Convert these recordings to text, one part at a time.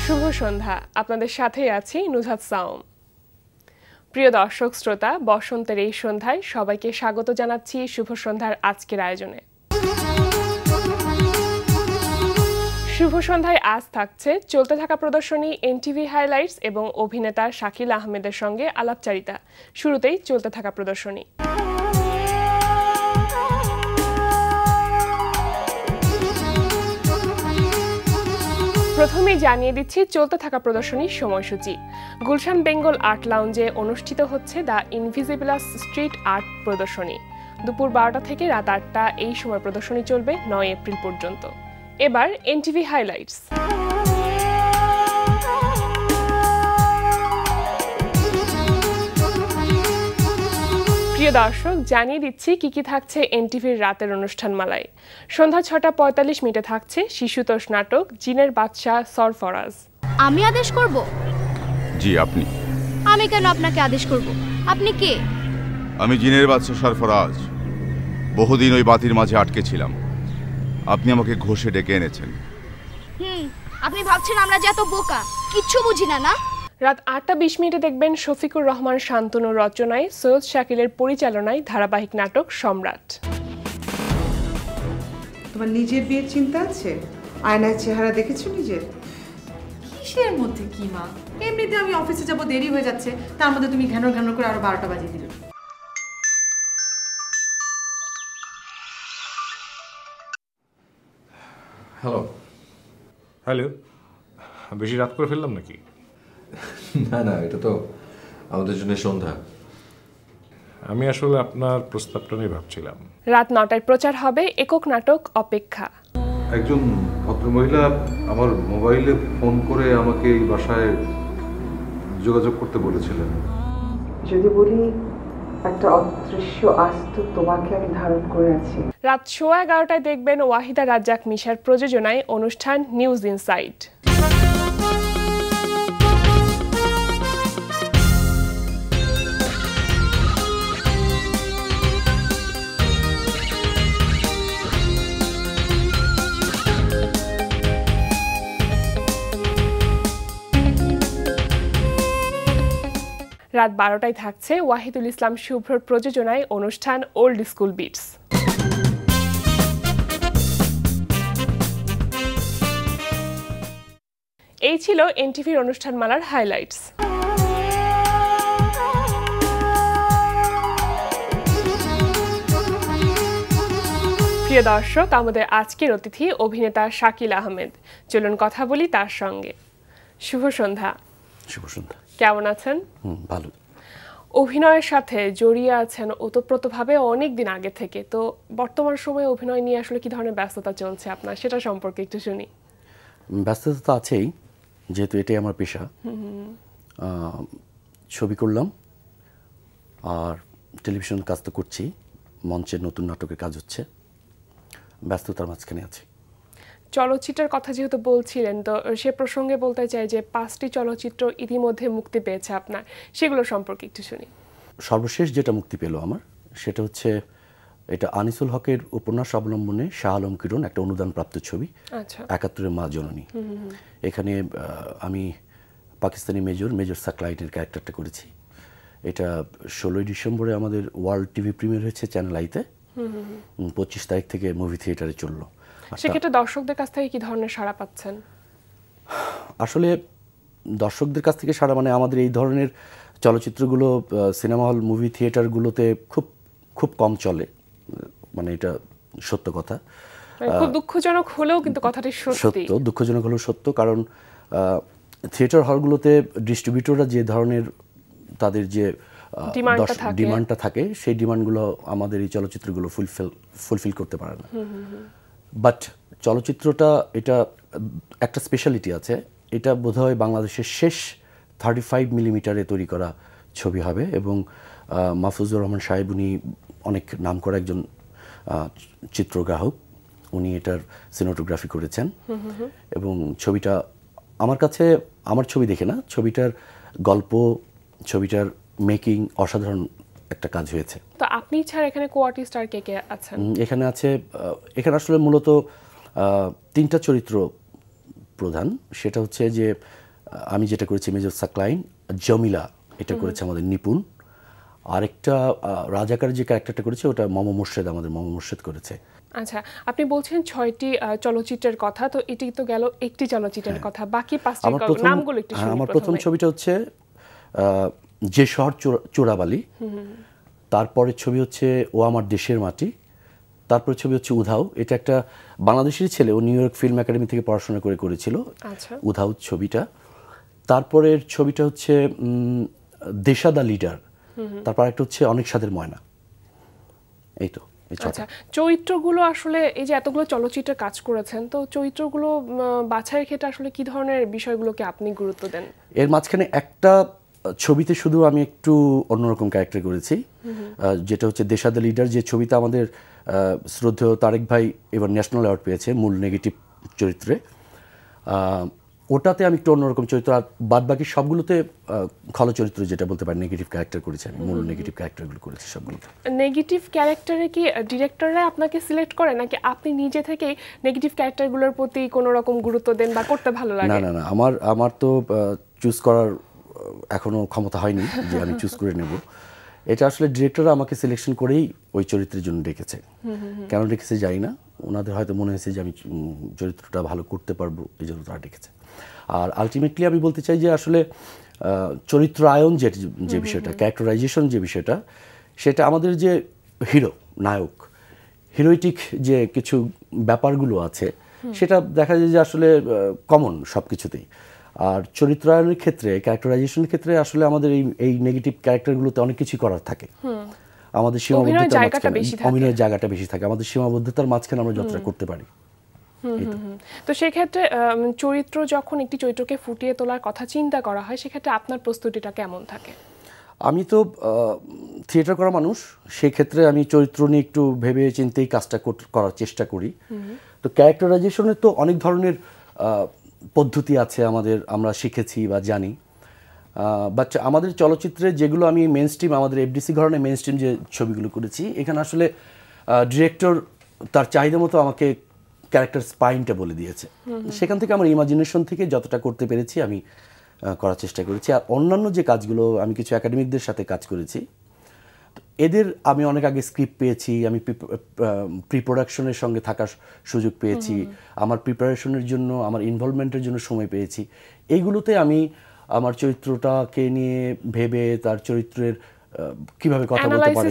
শুভ সন্ধ্যা, আপনাদের সাথেই আছি নুজহাত সাওম। প্রিয় দর্শক শ্রোতা, বসন্তের এই সন্ধ্যায় সবাইকে স্বাগত জানাচ্ছি শুভ সন্ধ্যার আজকের আয়োজনে। শুভ সন্ধ্যায় আজ থাকছে চলতে থাকা প্রদর্শনী এনটিভি হাইলাইটস এবং অভিনেতা শাকিল আহমেদের সঙ্গে আলাপচারিতা। শুরুতেই চলতে থাকা প্রদর্শনী। প্রথমেই জানিয়ে দিচ্ছি চলতে থাকা প্রদর্শনীর সময়সূচি। গুলশান বেঙ্গল আর্ট লাউঞ্জে অনুষ্ঠিত হচ্ছে দ্য ইনভিজিবলাস স্ট্রিট আর্ট প্রদর্শনী। দুপুর 12টা থেকে রাত 8টা এই সময় প্রদর্শনী চলবে 9 এপ্রিল পর্যন্ত। এবার এনটিভি হাইলাইটস। প্রিয় দর্শক, জানিয়ে দিচ্ছি কি কি থাকছে এনটিভির রাতের অনুষ্ঠানমালায়। সন্ধ্যা 6:45 থাকছে শিশুতোষ নাটক জিনের বাদশাহ সরফরাজ। আমি আদেশ করব? জি আপনি। আমি কেন আপনাকে আদেশ করব? আপনি কে? আমি জিনের বাদশাহ সরফরাজ। বহুদিন ওই বাতির মাঝে আটকে ছিলাম, আপনি আমাকে ঘষে ডেকে এনেছেন। আপনি ভাবছেন আমরা যে এত বোকা, কিচ্ছু বুঝি না, না? রাত 8:20 দেখবেন শফিকুর রহমান শান্তনুর রচনায় সৈয়দ শাকিলের পরিচালনায় ধারাবাহিক নাটক সম্রাট। তোমার নিজের বিয়ের চিন্তা আছে? আয়নায় চেহারা দেখেছো নিজের? কিসের মধ্যে কি মা, এমনিতে আমি অফিসে যাব, দেরি হয়ে যাচ্ছে, তার মধ্যে তুমি ঘ্যানর ঘ্যানর করে আরো 12টা বাজিয়ে দিলে। হ্যালো। হ্যালো, বেশি রাত করে ফেললাম নাকি? না না, এটা তো আমাদের জন্য সন্ধ্যা। আমি আসলে আপনার প্রস্তাবটা নিয়ে ভাবছিলাম। রাত 9টায় প্রচার হবে একক নাটক অপেক্ষা। একজন ভদ্রমহিলা আমার মোবাইলে ফোন করে আমাকে এই বাসায় যোগাযোগ করতে বলেছিলেন। যদি বলি একটা অদৃশ্য আস্ত তোমাকে আমি ধারণ করে আছি। রাত 11:15 দেখবেন ওয়াহিদা রাজ্জাক মিশার প্রযোজনায় অনুষ্ঠান নিউজ ইনসাইট। রাত 12টায় থাকছে ওয়াহিদুল ইসলাম শুভ্রর প্রযোজনায় অনুষ্ঠান ওল্ড স্কুল বিটস। এই ছিল এনটিভির অনুষ্ঠানমালার হাইলাইটস। প্রিয় দর্শক, আমাদের আজকের অতিথি অভিনেতা শাকিল আহমেদ। চলুন কথা বলি তার সঙ্গে। শুভ সন্ধ্যা। শুভ সন্ধ্যা। কেমন আছেন? ভালো। অভিনয়ের সাথে জড়িয়ে আছেন ওতপ্রোতভাবে অনেক দিন আগে থেকে, তো বর্তমান সময়ে অভিনয় নিয়ে আসলে কি ধরনের ব্যস্ততা চলছে আপনার, সেটা সম্পর্কে একটু শুনি। ব্যস্ততা তো আছেই, যেহেতু এটাই আমার পেশা। ছবি করলাম আর টেলিভিশন কাজ তো করছি, মঞ্চের নতুন নাটকের কাজ হচ্ছে, ব্যস্ততার মাঝখানে আছি। চলচ্চিত্রের কথা যেহেতু বলছিলেন, তো সে প্রসঙ্গে বলতে চাই যে 5টি চলচ্চিত্র ইতিমধ্যে মুক্তি পেয়েছে আপনার, সেগুলো সম্পর্কে একটু শুনি। সর্বশেষ যেটা মুক্তি পেল আমার, সেটা হচ্ছে এটা আনিসুল হকের উপন্যাস অবলম্বনে শাহ আলম কিরণ, একটা অনুদানপ্রাপ্ত ছবি। আচ্ছা। 71-এর মা জননী। এখানে আমি পাকিস্তানি মেজর সাকলাইনের ক্যারেক্টারটা করেছি। এটা 16ই ডিসেম্বরে আমাদের ওয়ার্ল্ড টিভি প্রিমিয়ার হয়েছে চ্যানেল আইতে। 25 তারিখ থেকে মুভি থিয়েটারে চললো। সেক্ষেত্রে দর্শকদের কাছ থেকে কি ধরনের সাড়া পাচ্ছেন? আসলে দর্শকদের কাছ থেকে সাড়া মানে আমাদের এই ধরনের চলচ্চিত্রগুলো সিনেমা হল, মুভি থিয়েটারগুলোতে খুব খুব কম চলে, মানে এটা সত্য কথা। খুব দুঃখজনক হলেও কিন্তু কথাটি সত্য, দুঃখজনক হলেও সত্য, কারণ থিয়েটার হলগুলোতে ডিস্ট্রিবিউটররা যে ধরনের তাদের যে ডিমান্ডটা থাকে, সেই ডিমান্ডগুলো আমাদের এই চলচ্চিত্রগুলো ফুলফিল করতে পারে না। বাট চলচ্চিত্রটা, এটা একটা স্পেশালিটি আছে, এটা বোধহয় বাংলাদেশের শেষ 35 মিলিমিটারে তৈরি করা ছবি হবে, এবং মাহফুজুর রহমান সাহেব, উনি অনেক নামকরা একজন চিত্রগ্রাহক, উনি এটার সিনেমাটোগ্রাফি করেছেন। এবং ছবিটা আমার কাছে, আমার ছবি দেখে না, ছবিটার গল্প, ছবিটার মেকিং অসাধারণ একটা কাজ হয়েছে। তো আপনি ছাড়া এখানে কো-আর্টিস্ট আর কে কে আছেন? এখানে আছে, এখানে আসলে মূলত 3টা চরিত্র প্রধান, সেটা হচ্ছে যে আমি যেটা করেছি মেজর সাকলাইন, জমিলা এটা করেছে আমাদের নিপুণ, আরেকটা রাজাকার যে ক্যারেক্টারটা করেছে ওটা মোহাম্মদ মোর্শেদ, আমাদের মোহাম্মদ মোর্শেদ করেছে। আচ্ছা, আপনি বলছেন 6টি চলচ্চিত্রের কথা, তো এটি তো গেল একটি চলচ্চিত্রের কথা, বাকি 5টির নামগুলো একটু শুনি। আমার প্রথম ছবিটা হচ্ছে যে শহর চোরাবালি, তারপরের ছবি হচ্ছে ও আমার দেশের মাটি, তারপরে ছবি হচ্ছে উধাও। এটা একটা বাংলাদেশের ছেলে, ও নিউ ইয়র্ক ফিল্ম একাডেমি থেকে পড়াশোনা করেছিল, উধাও ছবিটা। তারপরের ছবিটা হচ্ছে দেশা দ্য লিডার, তারপর একটা হচ্ছে অনেক স্বাদের ময়না। এই তো। আচ্ছা, চরিত্রগুলো আসলে এই যে এতগুলো চলচ্চিত্রে কাজ করেছেন, তো চরিত্রগুলো বাছাইয়ের ক্ষেত্রে আসলে কি ধরনের বিষয়গুলোকে আপনি গুরুত্ব দেন? এর মাঝখানে একটা ছবিতে শুধু আমি একটু অন্যরকম ক্যারেক্টার করেছি, যেটা হচ্ছে দেশা দ্য লিডার, যে ছবিতে আমাদের শ্রদ্ধেয় তারেক ভাই এবার ন্যাশনাল অ্যাওয়ার্ড পেয়েছে মূল নেগেটিভ চরিত্রে। ওটাতে আমি একটু অন্যরকম চরিত্র, আর বাদ বাকি সবগুলোতে খল চরিত্র যেটা বলতে পারি নেগেটিভ ক্যারেক্টার করেছি আমি, মূল নেগেটিভ ক্যারেক্টারগুলো করেছি সবগুলোতে। নেগেটিভ ক্যারেক্টারে কি ডিরেক্টররা আপনাকে সিলেক্ট করে, নাকি আপনি নিজে থেকেই নেগেটিভ ক্যারেক্টারগুলোর প্রতি কোনো রকম গুরুত্ব দেন বা করতে ভালো লাগে? না, আমার তো চুজ করার এখনো ক্ষমতা হয়নি যে আমি চুজ করে নেব। এটা আসলে ডিরেক্টররা আমাকে সিলেকশন করেই ওই চরিত্রের জন্য ডেকেছে। কেন ডেকেছে জানি না, ওনাদের হয়তো মনে হয়েছে যে আমি চরিত্রটা ভালো করতে পারবো, এই জন্য তারা ডেকেছে। আর আলটিমেটলি আমি বলতে চাই যে আসলে চরিত্রায়ন যে বিষয়টা, ক্যারেক্টারাইজেশন যে বিষয়টা, সেটা আমাদের যে হিরো নায়ক হিরোইটিক যে কিছু ব্যাপারগুলো আছে সেটা দেখা যায় যে আসলে কমন সব কিছুতেই। আর চরিত্রায়নের ক্ষেত্রে, ক্যারেক্টারাইজেশনের ক্ষেত্রে আসলে আমাদের এই নেগেটিভ ক্যারেক্টারগুলোতে অনেক কিছু করার থাকে। আমাদের সীমাবদ্ধতার অভিনয়ের জায়গাটা বেশি থাকে, আমাদের সীমাবদ্ধতার মাঝখানে আমরা যতটা করতে পারি। তো সেক্ষেত্রে চরিত্র যখন একটি চরিত্রকে ফুটিয়ে তোলার কথা চিন্তা করা হয়, সেক্ষেত্রে আপনার প্রস্তুতিটা কেমন থাকে? আমি তো থিয়েটার করা মানুষ, সেক্ষেত্রে আমি চরিত্র নিয়ে একটু ভেবে চিন্তেই কাজটা করার চেষ্টা করি। তো ক্যারেক্টারাইজেশনের তো অনেক ধরনের পদ্ধতি আছে আমরা শিখেছি বা জানি, বাট আমাদের চলচ্চিত্রে যেগুলো আমি মেইন স্ট্রিম, আমাদের এফডিসি ঘরানায় মেইন স্ট্রিম যে ছবিগুলো করেছি, এখানে আসলে ডিরেক্টর তার চাহিদা মতো আমাকে ক্যারেক্টার স্পাইনটা বলে দিয়েছে। সেখান থেকে আমার ইমাজিনেশন থেকে যতটা করতে পেরেছি আমি করার চেষ্টা করেছি। আর অন্যান্য যে কাজগুলো, আমি কিছু একাডেমিকদের সাথে কাজ করেছি, এদের আমি অনেক আগে স্ক্রিপ্ট পেয়েছি, আমি প্রি প্রোডাকশনের সঙ্গে থাকার সুযোগ পেয়েছি, আমার প্রিপারেশনের জন্য, আমার ইনভলভমেন্টের জন্য সময় পেয়েছি। এইগুলোতে আমি আমার চরিত্রটাকে নিয়ে ভেবে তার চরিত্রের কিভাবে কথা বলতে পারে,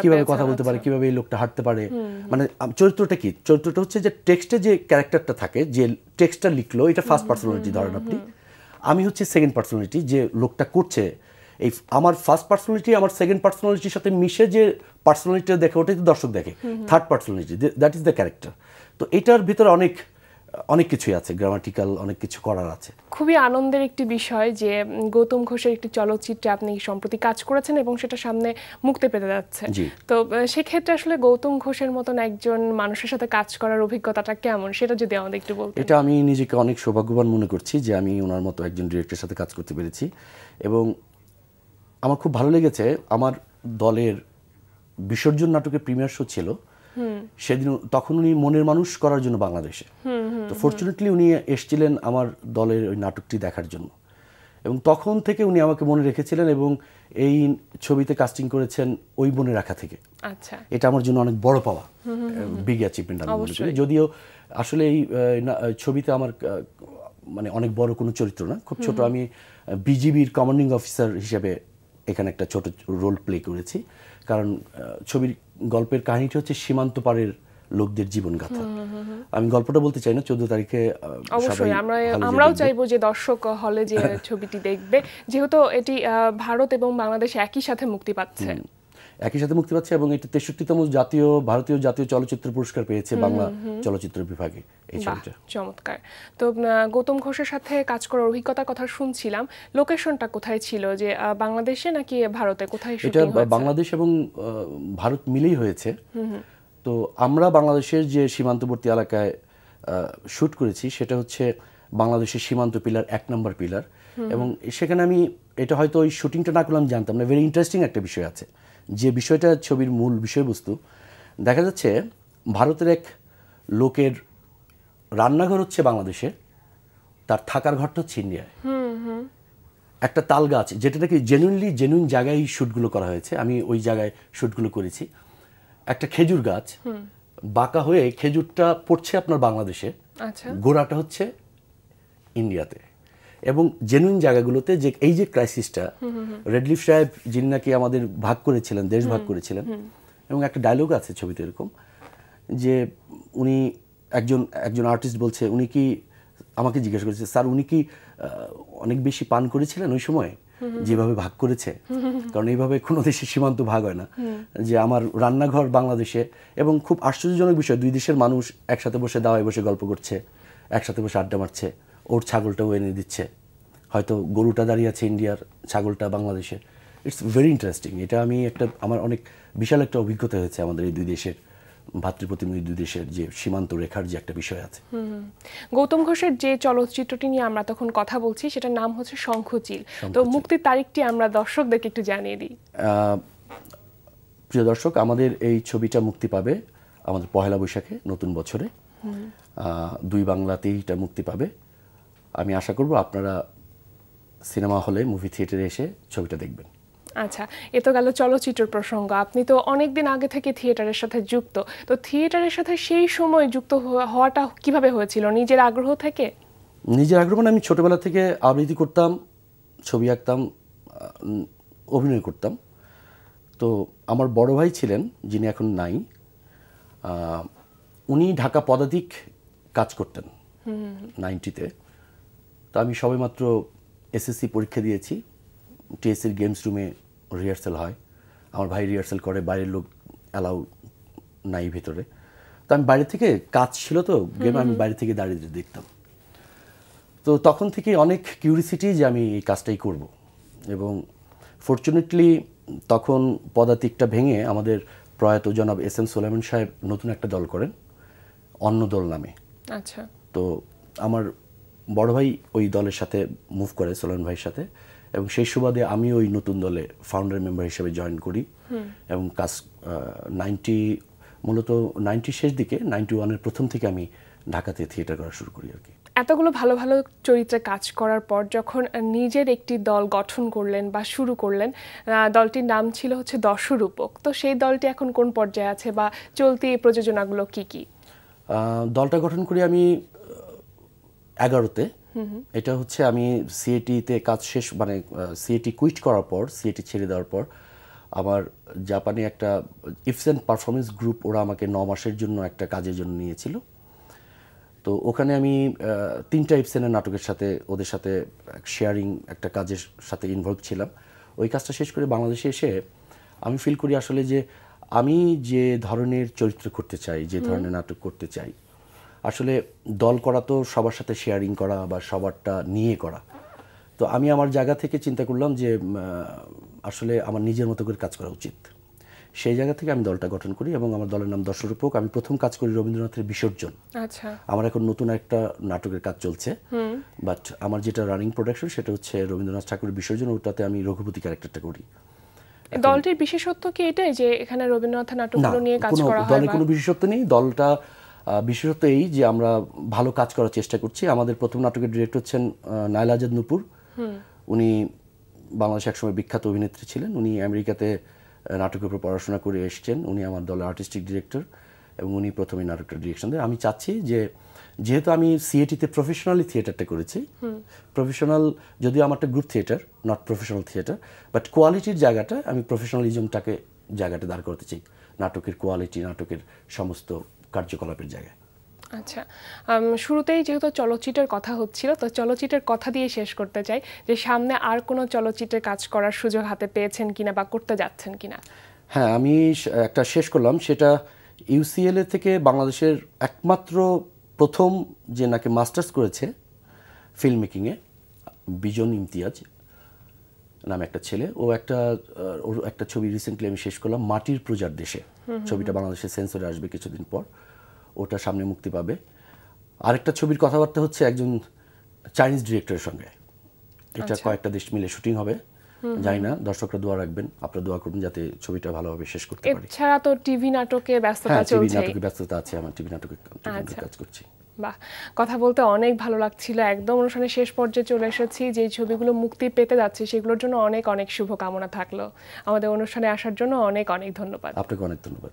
কিভাবে কথা বলতে পারে, কিভাবে এই লোকটা হাঁটতে পারে, মানে চরিত্রটা কি, চরিত্রটা হচ্ছে যে টেক্সটে যে ক্যারেক্টারটা থাকে, যে টেক্সটটা লিখলো, এটা ফার্স্ট পার্সোনালিটি ধরেন আপনি, আমি হচ্ছে সেকেন্ড পার্সোনালিটি, যে লোকটা করছে। এই আমার ফার্স্ট পার্সোনালিটি আমার সেকেন্ড পার্সোনালিটির সাথে মিশে যে পার্সোনালিটিটা দেখে, ওটাই তো দর্শক দেখে, third personality, that is the character. তো এটার ভিতরে অনেক কিছুই আছে, গ্রামাটিক্যাল অনেক কিছু করার আছে। খুবই আনন্দের একটি বিষয় যে গৌতম ঘোষের একটি চলচ্চিত্রে আপনি সম্প্রতি কাজ করেছেন এবং সেটা সামনে মুক্তি পেতে যাচ্ছে। তো সেক্ষেত্রে আসলে গৌতম ঘোষের মতন একজন মানুষের সাথে কাজ করার অভিজ্ঞতাটা কেমন, সেটা যদি আমাদের একটু বলতেন। এটা আমি নিজেকে অনেক সৌভাগ্যবান মনে করছি যে আমি ওনার মতো একজন ডিরেক্টরের সাথে কাজ করতে পেরেছি, এবং আমার খুব ভালো লেগেছে। আমার দলের বিসর্জন নাটকের প্রিমিয়ার শো ছিল সেদিন, তখন উনি মনের মানুষ করার জন্য বাংলাদেশে, তো ফরচুনেটলি উনি এসেছিলেন আমার দলের ওই নাটকটি দেখার জন্য, এবং তখন থেকে উনি আমাকে মনে রেখেছিলেন এবং এই ছবিতে কাস্টিং করেছেন ওই মনে রাখা থেকে। আচ্ছা, এটা আমার জন্য অনেক বড় পাওয়া, বিগ অ্যাচিভমেন্ট আমি মনে করি। যদিও আসলে এই ছবিতে আমার মানে অনেক বড় কোনো চরিত্র না, খুব ছোট, আমি বিজিবির কমান্ডিং অফিসার হিসেবে এখানে একটা ছোট রোল প্লে করেছি, কারণ ছবির গল্পের কাহিনীটা হচ্ছে সীমান্ত পারের লোকদের জীবনগাথা। আমি গল্পটা বলতে চাই না, 14 তারিখে অবশ্যই আমরাও চাইবো যে দর্শক হলে যে ছবিটি দেখবে, যেহেতু এটি ভারত এবং বাংলাদেশ একই সাথে মুক্তি পাচ্ছে, এবং এটি 63তম ভারতীয় জাতীয় চলচ্চিত্র পুরস্কার পেয়েছে বাংলা চলচ্চিত্র বিভাগে এই ছবিটা। চমৎকার। তো গৌতম ঘোষের সাথে কাজ করার অভিজ্ঞতার কথা শুনছিলাম, লোকেশনটা কোথায় ছিল, যে বাংলাদেশে নাকি ভারতে, কোথায় শুটিং হয়েছে? এটা বাংলাদেশ এবং ভারত মিলেই হয়েছে। তো আমরা বাংলাদেশের যে সীমান্তবর্তী এলাকায় শুট করেছি, সেটা হচ্ছে বাংলাদেশের সীমান্ত পিলার, 1 নম্বর পিলার, এবং সেখানে আমি এটা হয়তো ওই শুটিংটা না করলাম জানতাম না, ভেরি ইন্টারেস্টিং একটা বিষয় আছে, যে বিষয়টা ছবির মূল বিষয়বস্তু। দেখা যাচ্ছে ভারতের এক লোকের রান্নাঘর হচ্ছে বাংলাদেশে, তার থাকার ঘরটা হচ্ছে ইন্ডিয়ায়। একটা তাল গাছ, যেটা নাকি জেনুইন জায়গায় শ্যুটগুলো করা হয়েছে, আমি ওই জায়গায় শ্যুটগুলো করেছি। একটা খেজুর গাছ বাঁকা হয়ে খেজুরটা পড়ছে আপনার বাংলাদেশে, গোড়াটা হচ্ছে ইন্ডিয়াতে। এবং জেনুইন জায়গাগুলোতে যে এই যে ক্রাইসিসটা, রেডলিফ সাহেব যিনি নাকি আমাদের ভাগ করেছিলেন, দেশ ভাগ করেছিলেন, এবং একটা ডায়লগ আছে ছবিতে এরকম যে উনি একজন আর্টিস্ট বলছে, উনি কি আমাকে জিজ্ঞাসা করেছে, স্যার উনি কি অনেক বেশি পান করেছিলেন ওই সময় যেভাবে ভাগ করেছে? কারণ এইভাবে কোনো দেশের সীমান্ত ভাগ হয় না। যে আমার রান্নাঘর বাংলাদেশে, এবং খুব আশ্চর্যজনক বিষয়, দুই দেশের মানুষ একসাথে বসে দাওয়ায় বসে গল্প করছে, একসাথে বসে আড্ডা মারছে, ওর ছাগলটাও এনে দিচ্ছে, হয়তো গরুটা দাঁড়িয়ে আছে ইন্ডিয়ার, ছাগলটা বাংলাদেশে। It's very interesting. এটা আমার অনেক বিশাল একটা অভিজ্ঞতা হয়েছে আমাদের এই দুই দেশের ভাতৃপ্রতিমী দুই দেশের যে সীমান্ত রেখার যে একটা বিষয় আছে। গৌতম ঘোষের যে চলচ্চিত্রটি নিয়ে আমরা তখন কথা বলছি সেটার নাম হচ্ছে শঙ্খচিল। তো মুক্তির তারিখটি আমরা দর্শকদেরকে একটু জানিয়ে দিই। প্রিয় দর্শক, আমাদের এই ছবিটা মুক্তি পাবে আমাদের পহেলা বৈশাখে, নতুন বছরে। দুই বাংলাতেই এটা মুক্তি পাবে। আমি আশা করব আপনারা সিনেমা হলে, মুভি থিয়েটারে এসে ছবিটা দেখবেন। আচ্ছা, এ তো গেল চলচ্চিত্র প্রসঙ্গ। আপনি তো অনেকদিন আগে থেকে থিয়েটারের সাথে যুক্ত, তো থিয়েটারের সাথে সেই সময় যুক্ত হওয়াটা কিভাবে হয়েছিল? নিজের আগ্রহ থেকে? নিজের আগ্রহ মানে আমি ছোটবেলা থেকে আবৃত্তি করতাম, ছবি আঁকতাম, অভিনয় করতাম। তো আমার বড় ভাই ছিলেন, যিনি এখন নাই, উনি ঢাকা পদাতিক কাজ করতেন 90-তে। তো আমি সবেমাত্র এসএসসি পরীক্ষা দিয়েছি। টিএসসির গেমস রুমে রিহার্সাল হয়, আমার ভাই রিহার্সাল করে, বাইরের লোক অ্যালাউ নাই ভেতরে। তো আমি বাইরে থেকে, কাজ ছিল তো গেম, আমি বাইরে থেকে দাঁড়িয়ে দেখতাম। তো তখন থেকে অনেক কিউরিসিটি যে আমি এই কাজটাই করব। এবং ফরচুনেটলি তখন পদাতিকটা ভেঙে আমাদের প্রয়াত জনাব এস.এম. সোলাইমান সাহেব নতুন একটা দল করেন, অন্য দল নামে। আচ্ছা। তো আমার বড় ভাই ওই দলের সাথে মুভ করে, সোলাইমান ভাইয়ের সাথে, এবং সেই সুবাদে আমি ওই নতুন দলে ফাউন্ডার মেম্বার হিসেবে জয়েন করি। এবং কাজ 90 শেষ দিকে, 91-এর প্রথম থেকে আমি ঢাকাতে থিয়েটার করা শুরু করি আর কি। এতগুলো ভালো ভালো চরিত্রে কাজ করার পর যখন নিজের একটি দল গঠন করলেন বা শুরু করলেন, দলটির নাম ছিল হচ্ছে দশরূপক। তো সেই দলটি এখন কোন পর্যায়ে আছে বা চলতি প্রযোজনাগুলো কি কি? দলটা গঠন করি আমি 11-তে। এটা হচ্ছে আমি সিএটিতে কাজ শেষ, মানে সিএটি কুইট করার পর, সিএটি ছেড়ে দেওয়ার পর আমার জাপানি একটা ইফসেন পারফরমেন্স গ্রুপ, ওরা আমাকে 9 মাসের জন্য একটা কাজের জন্য নিয়েছিল। তো ওখানে আমি 3টা ইফসেনের নাটকের সাথে, ওদের সাথে শেয়ারিং একটা কাজের সাথে ইনভলভ ছিলাম। ওই কাজটা শেষ করে বাংলাদেশে এসে আমি ফিল করি আসলে যে আমি যে ধরনের চরিত্র করতে চাই, যে ধরনের নাটক করতে চাই, আসলে দল করা তো সবার সাথে শেয়ারিং করা বা সবারটা নিয়ে করা। তো আমি আমার জায়গা থেকে চিন্তা করলাম যে আসলে আমার নিজের মতো করে কাজ করা উচিত। সেই জায়গা থেকে আমি দলটা গঠন করি এবং আমার দলের নাম দশরূপক। আমি প্রথম কাজ করি রবীন্দ্রনাথের বিসর্জন। আচ্ছা। আমার এখন নতুন একটা নাটকের কাজ চলছে, বাট আমার যেটা রানিং প্রোডাকশন সেটা হচ্ছে রবীন্দ্রনাথ ঠাকুরের বিসর্জন। ওটাতে আমি রঘুপতি ক্যারেক্টারটা করি। দলটির বিশেষত্ব কি এটাই যে এখানে রবীন্দ্রনাথের নাটকগুলো নিয়ে কাজ করা হয়? দলের কোনো বিশেষত্ব নেই। দলটা বিশেষত্ব এই যে আমরা ভালো কাজ করার চেষ্টা করছি। আমাদের প্রথম নাটকের ডিরেক্টর হচ্ছেন নাইলা আজাদ নূপুর। উনি বাংলাদেশে একসময় বিখ্যাত অভিনেত্রী ছিলেন। উনি আমেরিকাতে নাটকের উপর পড়াশোনা করে এসেছেন। উনি আমার দলের আর্টিস্টিক ডিরেক্টর এবং উনি প্রথমে নাটকটা ডিরেকশন দেন। আমি চাচ্ছি যে যেহেতু আমি সিএটিতে প্রফেশনালি থিয়েটারটা করেছি, প্রফেশনাল যদিও আমার একটা group theatre, not professional theatre, but কোয়ালিটির জায়গাটা আমি প্রফেশনালিজমটাকে জায়গাটা দাঁড় করতে চাই, নাটকের কোয়ালিটি, নাটকের সমস্ত কার্যকলাপের জায়গায়। আচ্ছা, শুরুতেই যেহেতু চলচ্চিত্রের কথা হচ্ছিল, তো চলচ্চিত্রের কথা দিয়ে শেষ করতে চাই যে সামনে আর কোনো চলচ্চিত্রে কাজ করার সুযোগ হাতে পেয়েছেন কিনা বা করতে যাচ্ছেন কিনা? হ্যাঁ, আমি একটা শেষ করলাম, সেটা ইউসিএলএ থেকে বাংলাদেশের একমাত্র প্রথম যে নাকি মাস্টার্স করেছে ফিল্ম মেকিংয়ে, বিজন ইমতিয়াজ নামে একটা ছেলে। ওর একটা ছবি রিসেন্টলি আমি শেষ করলাম, মাটির প্রজার দেশে। ছবিটা বাংলাদেশের সেন্সরে আসবে কিছুদিন পর, ওটা সামনে মুক্তি পাবে। আরেকটা ছবির কথাবার্তা হচ্ছে একজন চাইনিজ ডিরেক্টরের সঙ্গে। এটা কয়েকটা দেশ মিলে শুটিং হবে, জানি না, দর্শকরা দোয়া রাখবেন, আপনারা দোয়া করবেন যাতে ছবিটা ভালোভাবে শেষ করতে পারি। এছাড়া তো টিভি নাটকে ব্যস্ততা চলছে। টিভি নাটকে ব্যস্ততা আছে, আমার টিভি নাটকে কাজ করছি। বাহ, কথা বলতে অনেক ভালো লাগছিল। একদম অনুষ্ঠানের শেষ পর্যায়ে চলে এসেছি। যে ছবিগুলো মুক্তি পেতে যাচ্ছে সেগুলোর জন্য অনেক অনেক শুভকামনা থাকলো। আমাদের অনুষ্ঠানে আসার জন্য অনেক অনেক ধন্যবাদ। আপনাকে অনেক ধন্যবাদ।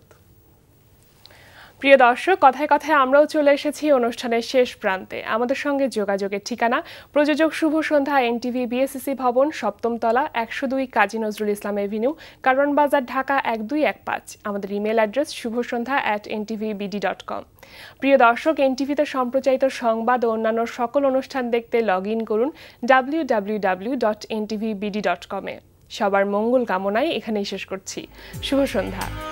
প্রিয় দর্শক, কথায় কথায় আমরাও চলে এসেছি অনুষ্ঠানের শেষ প্রান্তে। আমাদের সঙ্গে যোগাযোগের ঠিকানা প্রযোজক শুভ সন্ধ্যা, এনটিভি বিএসসিসি ভবন, 7ম তলা, 102 কাজী নজরুল ইসলাম এভিনিউ, কারওয়ান বাজার, ঢাকা 1215। আমাদের ইমেল অ্যাড্রেস shubhosandha@ntvbd.com। প্রিয় দর্শক, এনটিভিতে সম্প্রচারিত সংবাদ ও অন্যান্য সকল অনুষ্ঠান দেখতে লগ ইন করুন www.ntvbd.com-এ। সবার মঙ্গল কামনায় এখানেই শেষ করছি। শুভ সন্ধ্যা।